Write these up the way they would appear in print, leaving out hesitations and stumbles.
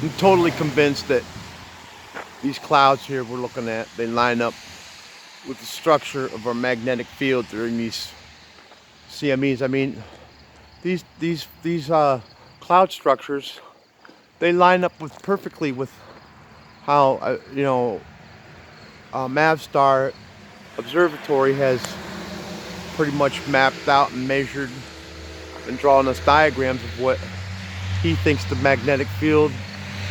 I'm totally convinced that these clouds here we're looking at, they line up with the structure of our magnetic field during these CMEs. I mean, these cloud structures, they line up with perfectly with how Mavstar Observatory has pretty much mapped out and measured and drawn us diagrams of what he thinks the magnetic field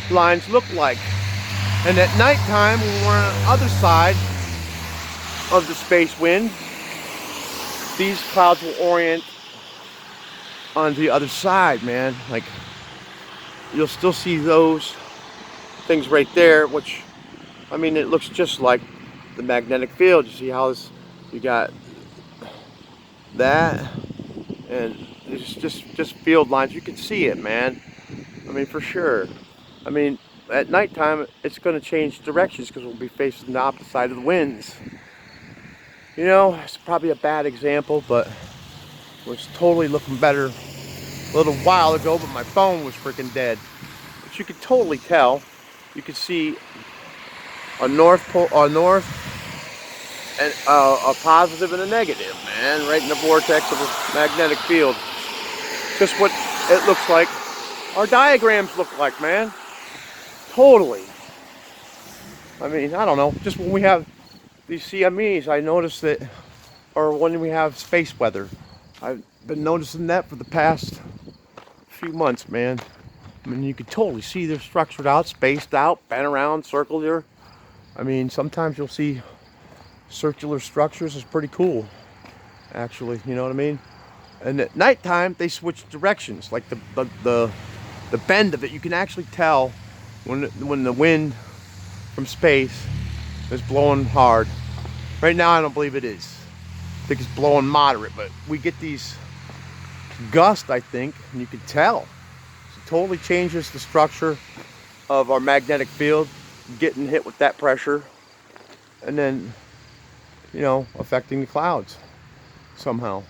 lines look like. And at nighttime, when we're on the other side of the space wind, these clouds will orient on the other side, man. Like, you'll still see those things right there, which, I mean, it looks just like the magnetic field. You see how this, you got that, and it's just field lines. You can see it, man. I mean, for sure. I mean, at nighttime, it's going to change directions because we'll be facing the opposite side of the winds. You know, it's probably a bad example, but it was totally looking better a little while ago, but my phone was freaking dead. But you could totally tell. You could see a north pole, and a positive and a negative, man, right in the vortex of a magnetic field. Just what it looks like. Our diagrams look like, man. Totally. I mean, I don't know. Just when we have these CMEs, I noticed that, or when we have space weather, I've been noticing that for the past few months, man. I mean, you can totally see they're structured out, spaced out, bent around, circular. I mean, sometimes you'll see circular structures. It's pretty cool, actually. You know what I mean? And at nighttime, they switch directions. Like the bend of it, you can actually tell when the wind from space is blowing hard. Right now, I don't believe it is. I think it's blowing moderate, but we get these gusts, I think, and you can tell. It totally changes the structure of our magnetic field, getting hit with that pressure, and then, you know, affecting the clouds somehow.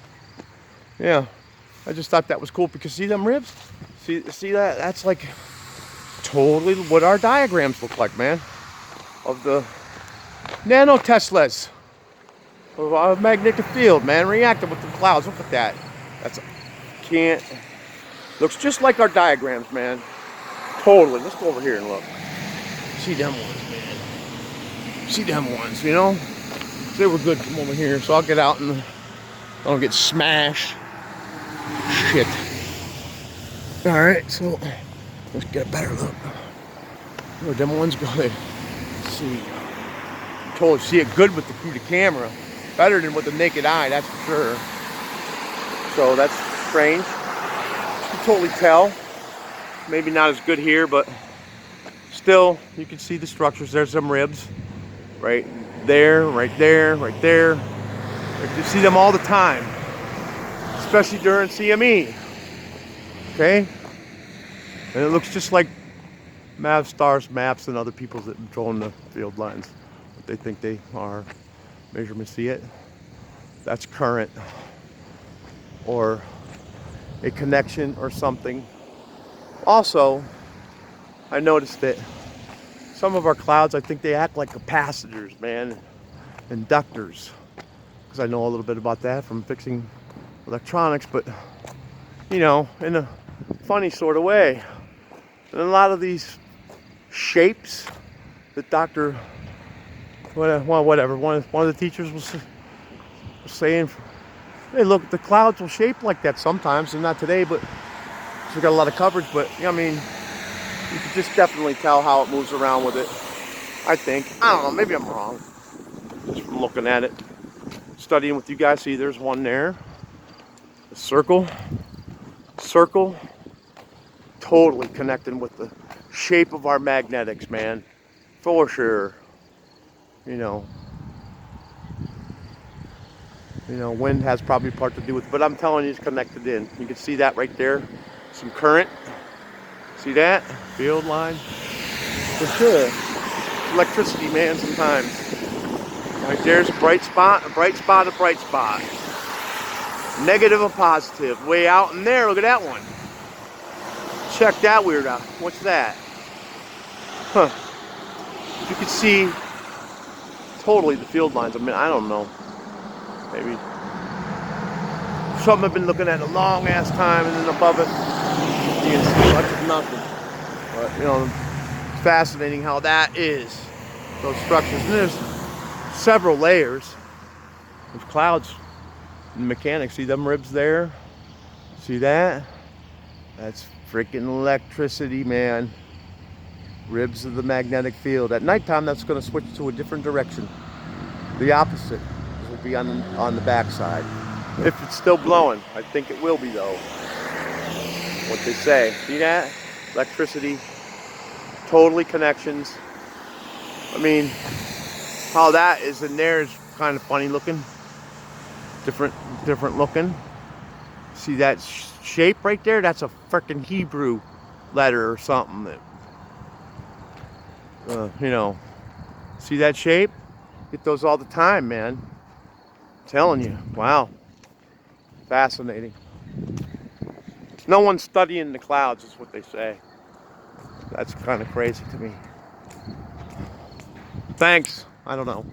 Yeah, I just thought that was cool because see them ribs? See that? That's like totally what our diagrams look like, man. Of the nanoteslas of our magnetic field, man, reacting with the clouds. Look at that. That's looks just like our diagrams, man. Totally. Let's go over here and look. See them ones, man. See them ones, you know? They were good. Come over here, so I'll get out and I don't get smashed. Shit. All right, so let's get a better look. Where them ones go? Let's see. Totally see it good through the camera. Better than with the naked eye, that's for sure. So that's strange. You can totally tell. Maybe not as good here, but still, you can see the structures. There's some ribs. Right there, right there, right there. You see them all the time. Especially during CME. Okay? And it looks just like Mavstar's maps and other people's that are drawing the field lines. What they think they are. Measurements, see it? That's current. Or a connection or something. Also, I noticed that some of our clouds, I think they act like capacitors, man. Inductors. Because I know a little bit about that from fixing electronics, but, you know, in a funny sort of way. And a lot of these shapes that whatever, one of the teachers was saying, hey, look, the clouds will shape like that sometimes, and not today, but we got a lot of coverage, but, you know, I mean, you can just definitely tell how it moves around with it, I think. I don't know, maybe I'm wrong, just from looking at it. Studying with you guys, see there's one there. The circle, totally connecting with the shape of our magnetics, man, for sure. You know, wind has probably part to do with it, but I'm telling you, it's connected in. You can see that right there. Some current. See that? Field line. For sure. Electricity, man, sometimes. Right there's a bright spot, a bright spot, a bright spot. Negative and positive. Way out in there, look at that one. Check that weird out. What's that? Huh. You can see totally the field lines. I mean, I don't know. Maybe something I've been looking at a long ass time, and then above it, you can see much of nothing. But, you know, it's fascinating how that is. Those structures. And there's several layers of clouds and mechanics. See them ribs there? See that? That's freaking electricity, man. Ribs of the magnetic field. At nighttime, that's going to switch to a different direction. The opposite will be on the backside. If it's still blowing, I think it will be though. What they say. See that? Electricity. Totally connections. I mean, how that is in there is kind of funny looking. Different looking. See that shape right there? That's a freaking Hebrew letter or something. That, you know, see that shape? Get those all the time, man. I'm telling you. Wow. Fascinating. No one's studying the clouds, is what they say. That's kind of crazy to me. Thanks. I don't know.